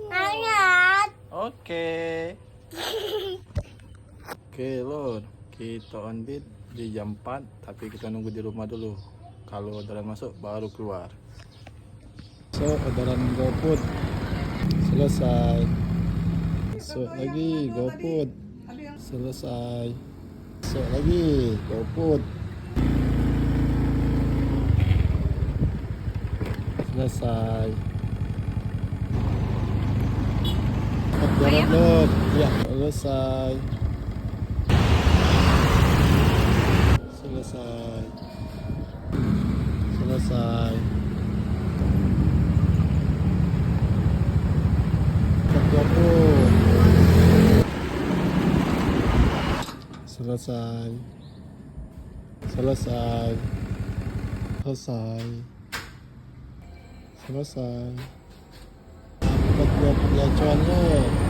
Ayat. Oke. Oke Lur, kita ondit di jam 4, tapi kita nunggu di rumah dulu. Kalau orderan masuk baru keluar. So, orderan GoFood selesai. Masuk lagi GoFood. Selesai. Masuk lagi GoFood. Selesai. Orderan Lur. Ya, selesai. Selesai. Selesai. GoFood. Selesai. Selesai. Selesai. Selesai. Dapat GoFood ya cuan lo.